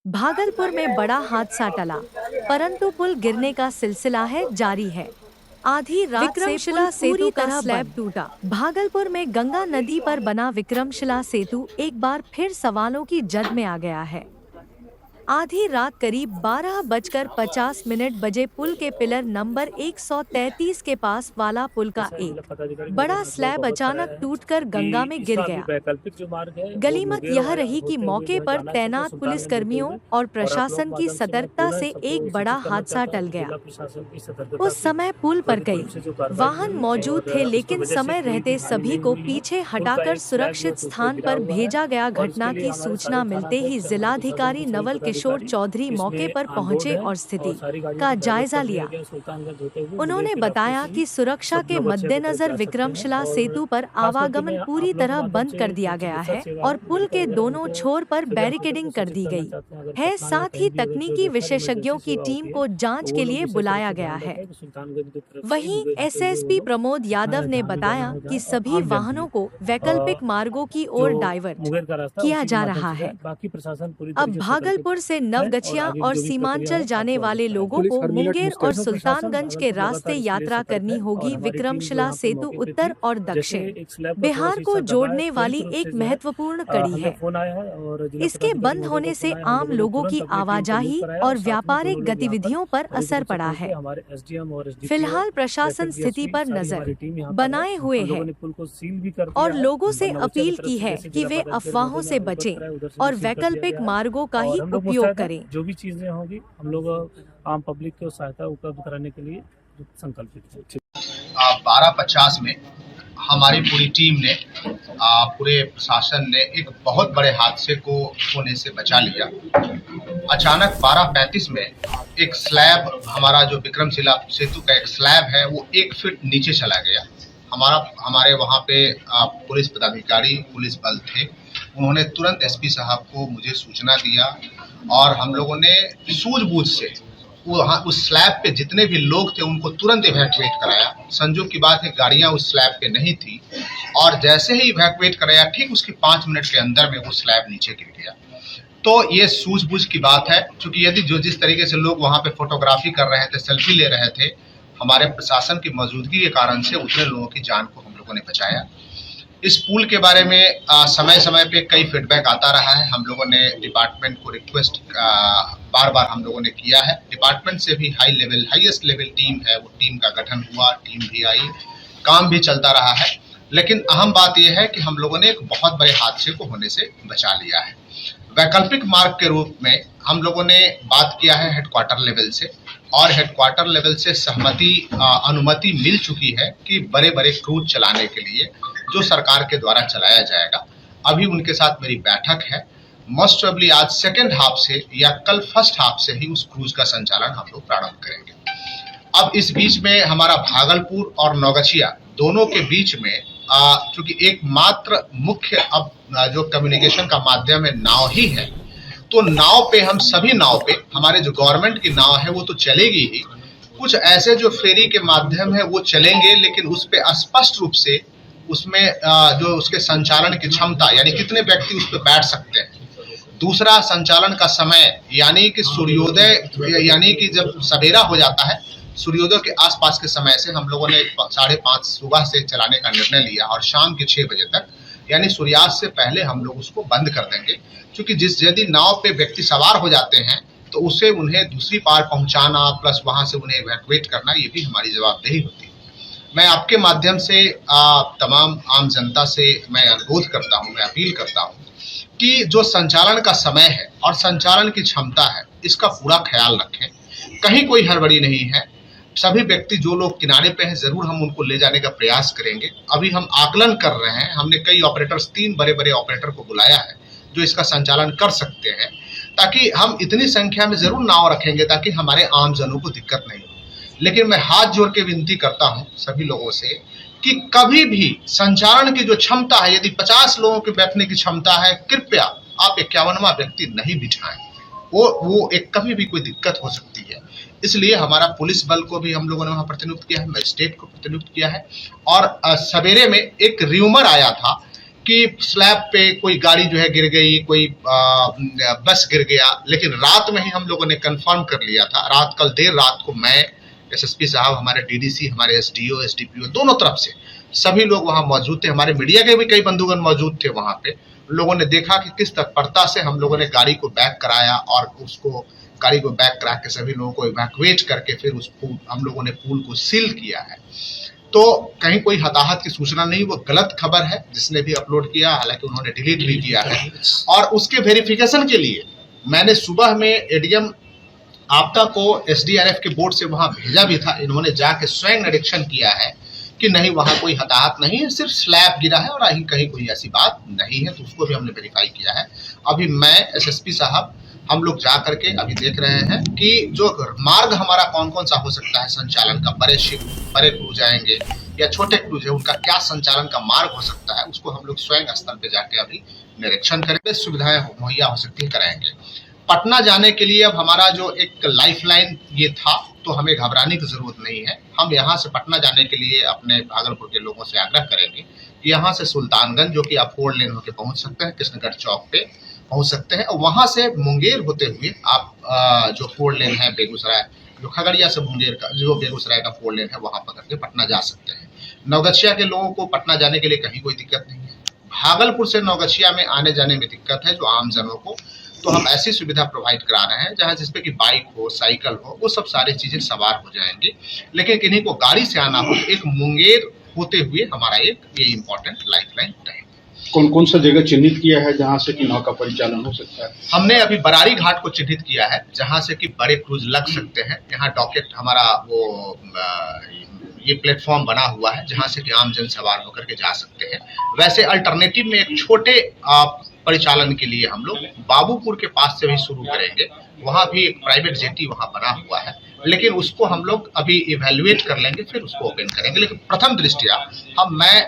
भागलपुर में बड़ा हादसा टला, परंतु पुल गिरने का सिलसिला है जारी है। आधी रात से पुल पूरी तरह स्लैब टूटा। भागलपुर में गंगा नदी पर बना विक्रमशिला सेतु एक बार फिर सवालों की जद में आ गया है। आधी रात करीब 12:50 बजे पुल के पिलर नंबर 133 के पास वाला पुल का एक बड़ा स्लैब अचानक टूटकर गंगा में गिर गया। गनीमत यह रही कि मौके पर तैनात पुलिसकर्मियों और प्रशासन की सतर्कता से एक बड़ा हादसा टल गया। उस समय पुल पर कई वाहन मौजूद थे, लेकिन समय रहते सभी को पीछे हटाकर सुरक्षित स्थान पर भेजा गया। घटना की सूचना मिलते ही जिलाधिकारी नवल किशोर चौधरी मौके पर पहुंचे और स्थिति का जायजा लिया। उन्होंने बताया कि सुरक्षा के मद्देनजर विक्रमशिला सेतु पर आवागमन पूरी तरह बंद कर दिया गया है और पुल के दोनों छोर पर बैरिकेडिंग कर दी गई है। साथ ही तकनीकी विशेषज्ञों की टीम को जांच के लिए बुलाया गया है। वहीं एसएसपी प्रमोद यादव ने बताया कि सभी वाहनों को वैकल्पिक मार्गों की ओर डाइवर्ट किया जा रहा है। अब भागलपुर से नवगछिया और सीमांचल जाने वाले लोगों को मुंगेर और सुल्तानगंज के रास्ते यात्रा करनी होगी। विक्रमशिला सेतु उत्तर और दक्षिण बिहार को जोड़ने वाली एक महत्वपूर्ण कड़ी है। इसके बंद होने से आम लोगों की आवाजाही और व्यापारिक गतिविधियों पर असर पड़ा है। फिलहाल प्रशासन स्थिति पर नजर बनाए हुए है और लोगों से अपील की है कि वे अफवाहों से बचें और वैकल्पिक मार्गों का ही उपयोग करें। जो भी चीजें होंगी हम लोग आम पब्लिक को सहायता उपलब्ध कराने के लिए संकल्पित हैं। 12:50 में हमारी पूरी टीम ने पूरे प्रशासन ने एक बहुत बड़े हादसे को होने से बचा लिया। अचानक 12:35 में एक स्लैब, हमारा जो विक्रमशिला सेतु का एक स्लैब है, वो 1 फीट नीचे चला गया। हमारे वहाँ पे पुलिस पदाधिकारी, पुलिस बल थे। उन्होंने तुरंत एसपी साहब को मुझे सूचना दिया और हम लोगों ने सूझबूझ से वहाँ उस स्लैब पे जितने भी लोग थे उनको तुरंत इवैक्यूएट कराया। संजोग की बात है गाड़ियाँ उस स्लैब पे नहीं थी और जैसे ही इवैक्यूएट कराया ठीक उसके 5 मिनट के अंदर में वो स्लैब नीचे गिर गया। तो ये सूझबूझ की बात है, क्योंकि यदि जिस तरीके से लोग वहाँ पे फोटोग्राफी कर रहे थे, सेल्फी ले रहे थे, हमारे प्रशासन की मौजूदगी के कारण से उतने लोगों की जान को हम लोगों ने बचाया। इस पुल के बारे में समय समय पे कई फीडबैक आता रहा है। हम लोगों ने डिपार्टमेंट को रिक्वेस्ट बार बार हम लोगों ने किया है। डिपार्टमेंट से भी हाईएस्ट लेवल टीम है, वो टीम का गठन हुआ, टीम भी आई, काम भी चलता रहा है। लेकिन अहम बात यह है कि हम लोगों ने एक बहुत बड़े हादसे को होने से बचा लिया है। वैकल्पिक मार्ग के रूप में हम लोगों ने बात किया है हेडक्वार्टर लेवल से, और हेडक्वार्टर लेवल से अनुमति मिल चुकी है कि बड़े बड़े क्रूज चलाने के लिए जो सरकार के द्वारा चलाया जाएगा। अभी उनके साथ मेरी बैठक है। मोस्ट प्रोबेबली आज सेकेंड हाफ से या कल फर्स्ट हाफ से ही उस क्रूज का संचालन हम लोग प्रारंभ करेंगे। अब इस बीच में हमारा भागलपुर और नवगछिया दोनों के बीच में क्योंकि एकमात्र मुख्य अब जो कम्युनिकेशन का माध्यम है नाव ही है, तो नाव पे हम सभी नाव पे हमारे जो गवर्नमेंट की नाव है वो तो चलेगी ही, कुछ ऐसे जो फेरी के माध्यम है वो चलेंगे, लेकिन उस पे स्पष्ट रूप से उसमें जो उसके संचालन की क्षमता यानी कितने व्यक्ति उस पर बैठ सकते हैं। दूसरा, संचालन का समय यानी कि सूर्योदय यानी कि जब सवेरा हो जाता है सूर्योदय के आसपास के समय से हम लोगों ने 5:30 सुबह से चलाने का निर्णय लिया और शाम के 6 बजे तक यानी सूर्यास्त से पहले हम लोग उसको बंद कर देंगे। क्योंकि यदि नाव पे व्यक्ति सवार हो जाते हैं तो उसे उन्हें दूसरी पार पहुंचाना प्लस वहां से उन्हें इवैक्यूएट करना, ये भी हमारी जवाबदेही होती है। मैं आपके माध्यम से तमाम आम जनता से मैं अनुरोध करता हूं, मैं अपील करता हूं कि जो संचालन का समय है और संचालन की क्षमता है, इसका पूरा ख्याल रखें। कहीं कोई हड़बड़ी नहीं है। सभी व्यक्ति जो लोग किनारे पे हैं जरूर हम उनको ले जाने का प्रयास करेंगे। अभी हम आकलन कर रहे हैं। हमने कई ऑपरेटर्स, 3 बड़े बड़े ऑपरेटर को बुलाया है जो इसका संचालन कर सकते हैं, ताकि हम इतनी संख्या में जरूर नाव रखेंगे ताकि हमारे आम जनों को दिक्कत नहीं हो। लेकिन मैं हाथ जोड़ के विनती करता हूं सभी लोगों से कि कभी भी संचालन की जो क्षमता है, यदि 50 लोगों के बैठने की क्षमता है, कृपया आप 51वां व्यक्ति नहीं बिठाएं। वो एक कभी भी कोई दिक्कत हो सकती है। इसलिए हमारा पुलिस बल को भी हम लोगों ने वहां प्रतिनियुक्त किया है, मजिस्ट्रेट को प्रतिनियुक्त किया है। और सवेरे में एक र्यूमर आया था कि स्लैब पे कोई गाड़ी जो है गिर गई, कोई बस गिर गया, लेकिन रात में ही हम लोगों ने कंफर्म कर लिया था। कल देर रात को मैं, एसएसपी साहब, हमारे डीडीसी, हमारे एसडीओ, एसडीपीओ दोनों तरफ से सभी लोग वहां मौजूद थे। हमारे मीडिया के भी कई बंधुगण मौजूद थे वहां पे। लोगों ने देखा कि किस तत्परता से हम लोगों ने गाड़ी को बैक कराया और गाड़ी को बैक करा के सभी लोगों को इवैक्यूएट करके फिर हम लोगों ने पुल को सील किया है। तो कहीं कोई हताहत की सूचना नहीं, वो गलत खबर है जिसने भी अपलोड किया, हालांकि उन्होंने डिलीट भी किया है। और उसके वेरिफिकेशन के लिए मैंने सुबह में एडीएम आपदा को एसडीआरएफ के बोर्ड से वहां भेजा भी था। इन्होंने जाके स्वयं निरीक्षण किया है कि नहीं, वहां कोई हताहत नहीं है, सिर्फ स्लैब गिरा है और कहीं कोई ऐसी बात नहीं है। तो उसको भी हमने वेरीफाई किया है। अभी मैं, एसएसपी साहब, हम लोग जा करके अभी देख रहे हैं कि जो मार्ग हमारा कौन कौन सा हो सकता है संचालन का, बड़े क्रूज आएंगे या छोटे क्रूज है, उनका क्या संचालन का मार्ग हो सकता है, उसको हम लोग स्वयं स्थल पे जाके अभी निरीक्षण करेंगे। सुविधाएं मुहैया हो सकती है, कराएंगे। पटना जाने के लिए अब हमारा जो एक लाइफलाइन ये था, तो हमें घबराने की जरूरत नहीं है। हम यहाँ से पटना जाने के लिए अपने भागलपुर के लोगों से आग्रह करेंगे, यहाँ से सुल्तानगंज, जो कि आप 4 लेन होकर पहुंच सकते हैं, कृष्णगढ़ चौक पे पहुंच सकते हैं, और वहां से मुंगेर होते हुए आप जो 4 लेन है बेगूसराय, जो खगड़िया से मुंगेर का जो बेगूसराय का 4 लेन है, वहां पकड़ के पटना जा सकते हैं। नवगछिया के लोगों को पटना जाने के लिए कहीं कोई दिक्कत नहीं है। भागलपुर से नवगछिया में आने जाने में दिक्कत है जो आम जनों को, तो हम ऐसी सुविधा प्रोवाइड करा रहे हैं जहां जिसपे कि बाइक हो, साइकिल हो, वो सब सारी चीजें सवार हो जाएंगी। लेकिन किन्हीं को गाड़ी से आना हो, एक मुंगेर होते हुए हमारा एक ये इम्पोर्टेंट लाइफलाइन रहेगा। कौन कौन सा जगह चिन्हित किया है जहां से कि नाव का परिचालन हो सकता है? हमने अभी बरारी घाट को चिन्हित किया है, जहां से कि बड़े क्रूज लग सकते हैं। यहाँ डॉकेट हमारा वो ये प्लेटफॉर्म बना हुआ है जहां से कि आम जन सवार होकर के जा सकते हैं। वैसे अल्टरनेटिव में एक छोटे परिचालन के लिए हम लोग बाबूपुर के पास से भी शुरू करेंगे। वहां भी एक प्राइवेट जेटी वहां बना हुआ है, लेकिन उसको हम लोग अभी इवेल्युएट कर लेंगे, फिर उसको ओपन करेंगे। लेकिन प्रथम दृष्टिया मैं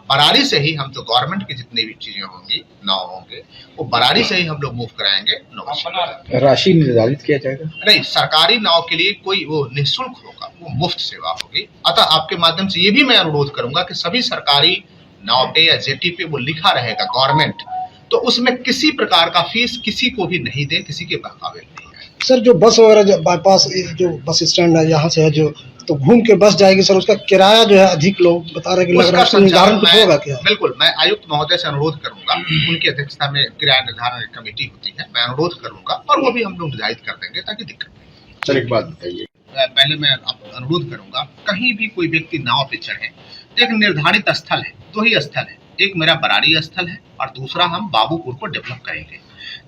बरारी से ही, हम जो गवर्नमेंट की जितनी भी चीजें होंगी, नाव होंगे, वो बरारी से ही हम लोग मूव कराएंगे। राशि निर्धारित किया जाएगा? नहीं, सरकारी नाव के लिए कोई वो निःशुल्क होगा, वो मुफ्त सेवा होगी। अतः आपके माध्यम से ये भी मैं अनुरोध करूंगा कि सभी सरकारी नाव पे या जेटी पे वो लिखा रहेगा गवर्नमेंट, तो उसमें किसी प्रकार का फीस किसी को भी नहीं दे, किसी के बहकावे नहीं है। सर, जो बस वगैरह बाईपास जो बस स्टैंड है यहाँ से है, जो तो घूम के बस जाएगी सर, उसका किराया जो है अधिक लोग बता रहे हैं कि लग रहा है, निर्धारण कुछ होगा क्या? बिल्कुल, मैं आयुक्त महोदय से अनुरोध करूंगा, उनकी अध्यक्षता में किराया निर्धारण कमेटी होती है, मैं अनुरोध करूंगा और वो भी हम लोग निर्धारित कर देंगे ताकि दिक्कत नहीं। सर, एक बात बताइए, पहले मैं अनुरोध करूंगा, कहीं भी कोई व्यक्ति नाव पे चढ़े, एक निर्धारित स्थल है, 2 ही स्थल है, एक मेरा बरारी स्थल है और दूसरा हम बाबूपुर को डेवलप करेंगे।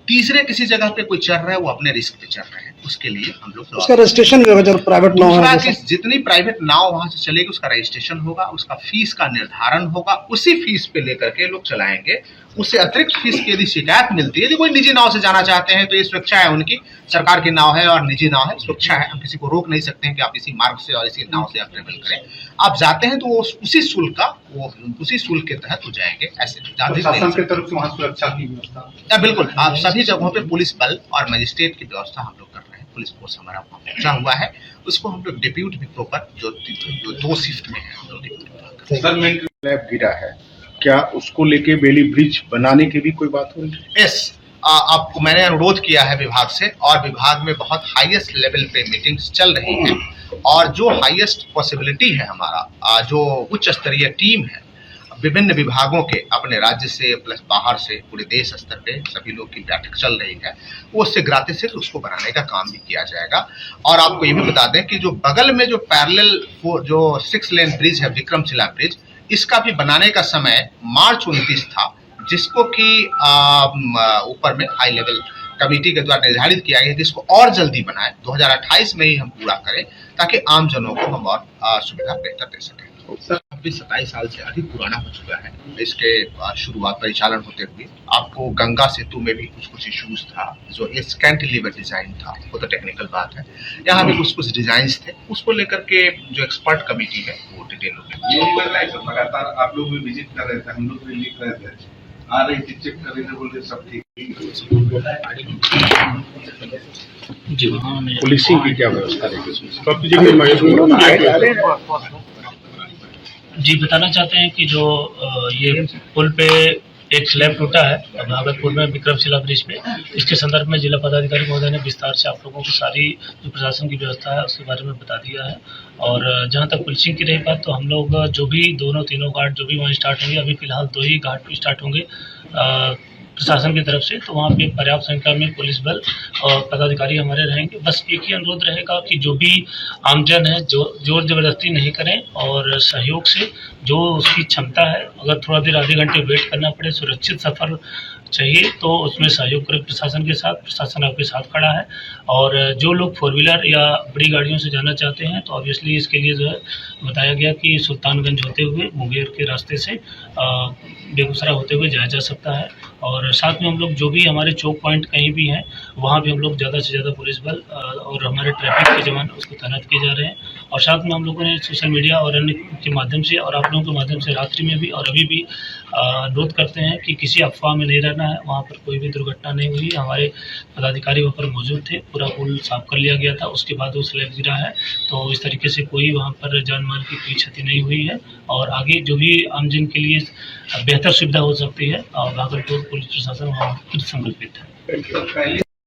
तीसरे किसी जगह पे कोई चल रहा है, वो अपने रिस्क पे चल रहे हैं, उसके लिए हम लोग उसका रजिस्ट्रेशन भी होगा। जब प्राइवेट नाव है, जितनी प्राइवेट नाव वहां से चलेगी उसका रजिस्ट्रेशन होगा, उसका फीस का निर्धारण होगा, उसी फीस पे लेकर के लोग चलाएंगे। उससे अतिरिक्त फीस की यदि शिकायत मिलती है, यदि कोई निजी नाव से जाना चाहते हैं तो ये सुरक्षा है उनकी, सरकार की नाव है और निजी नाव है, सुरक्षा है, हम किसी को रोक नहीं सकते हैं कि आप इसी मार्ग से और इसी नाव से आप ट्रेवल करें। आप जाते हैं तो वो उसी शुल्क के तहत हो जाएंगे। ऐसे प्रशासन की तरफ से वहाँ सुरक्षा की व्यवस्था? बिल्कुल, आप सभी जगहों पे पुलिस बल और मजिस्ट्रेट की व्यवस्था हम लोग कर रहे हैं। पुलिस फोर्स हमारा वहाँ पहुंचा हुआ है, उसको हम लोग डिप्यूट भी प्रॉपर जो 2 शिफ्ट में है हम लोग डिप्यूट। सर, मेन स्लैब गिरा है, क्या उसको लेके बेली ब्रिज बनाने की भी कोई बात हो रही है? यस, आपको मैंने अनुरोध किया है विभाग से, और विभाग में बहुत हाईएस्ट लेवल पे मीटिंग्स चल रही हैं, और जो हाईएस्ट पॉसिबिलिटी है हमारा, जो उच्च स्तरीय टीम है विभिन्न विभागों के, अपने राज्य से प्लस बाहर से, पूरे देश स्तर पे सभी लोग की बैठक चल रही है, वो उससे ग्रातिशील उसको बनाने का काम भी किया जाएगा। और आपको ये भी बता दें कि जो बगल में जो पैरेलल जो 6 लेन ब्रिज है, विक्रमशिला ब्रिज, इसका भी बनाने का समय मार्च 29 था, जिसको कि ऊपर में हाई लेवल कमेटी के द्वारा निर्धारित किया गया कि इसको और जल्दी बनाए, 2028 में ही हम पूरा करें, ताकि आम जनों को हम और सुविधा बेहतर दे सकें। 27 साल से अधिक पुराना हो चुका है इसके शुरुआत परिचालन होते हुए। आपको गंगा सेतु में भी कुछ इश्यूज था, जो कैंटिलीवर डिजाइन था, वो तो टेक्निकल बात है। यहाँ भी कुछ डिजाइन थे, उसको लेकर के जो एक्सपर्ट कमेटी है वो डिटेल लगातार आप लोग भी विजिट कर रहे थे, हम लोग भी लिख रहे थे, आ रही थी, चेक कर रहे थे, बोल रहे सब ठीक। जी, पुलिसिंग की क्या व्यवस्था रहेगी? जी बताना चाहते हैं कि जो ये पुल पे एक स्लैब टूटा है भागलपुर में विक्रमशिला ब्रिज पे, इसके संदर्भ में जिला पदाधिकारी महोदय ने विस्तार से आप लोगों को सारी जो प्रशासन की व्यवस्था है उसके बारे में बता दिया है। और जहां तक पुलिसिंग की रही बात, तो हम लोग जो भी तीनों घाट जो भी वहाँ स्टार्ट होंगे, अभी फिलहाल 2 ही घाट स्टार्ट होंगे प्रशासन की तरफ से, तो वहाँ पे पर्याप्त संख्या में पुलिस बल और पदाधिकारी हमारे रहेंगे। बस एक ही अनुरोध रहेगा कि जो भी आमजन है जो जोर जबरदस्ती नहीं करें और सहयोग से जो उसकी क्षमता है, अगर थोड़ा देर आधे घंटे वेट करना पड़े, सुरक्षित सफर चाहिए तो उसमें सहयोग करें प्रशासन के साथ। प्रशासन आपके साथ खड़ा है। और जो लोग 4 व्हीलर या बड़ी गाड़ियों से जाना चाहते हैं तो ऑब्वियसली इसके लिए जो है बताया गया कि सुल्तानगंज होते हुए मुंगेर के रास्ते से बेगूसराय होते हुए जाया जा सकता है। और साथ में हम लोग जो भी हमारे चौक पॉइंट कहीं भी हैं वहाँ भी हम लोग ज़्यादा से ज़्यादा पुलिस बल और हमारे ट्रैफिक के जवान उसको तैनात किए जा रहे हैं। और साथ में हम लोगों ने सोशल मीडिया और अन्य के माध्यम से और आप लोगों के माध्यम से रात्रि में भी और अभी भी अनुरोध करते हैं कि किसी अफवाह में नहीं रहना है। वहाँ पर कोई भी दुर्घटना नहीं हुई, हमारे पदाधिकारी वहाँ पर मौजूद थे, पूरा पुल साफ कर लिया गया था, उसके बाद वो स्लैब गिरा है, तो इस तरीके से कोई वहाँ पर जान माल की कोई क्षति नहीं हुई है। और आगे जो भी आमजन के लिए बेहतर सुविधा हो सकती है और भागलपुर पुलिस प्रशासन वहाँ संकल्पित है।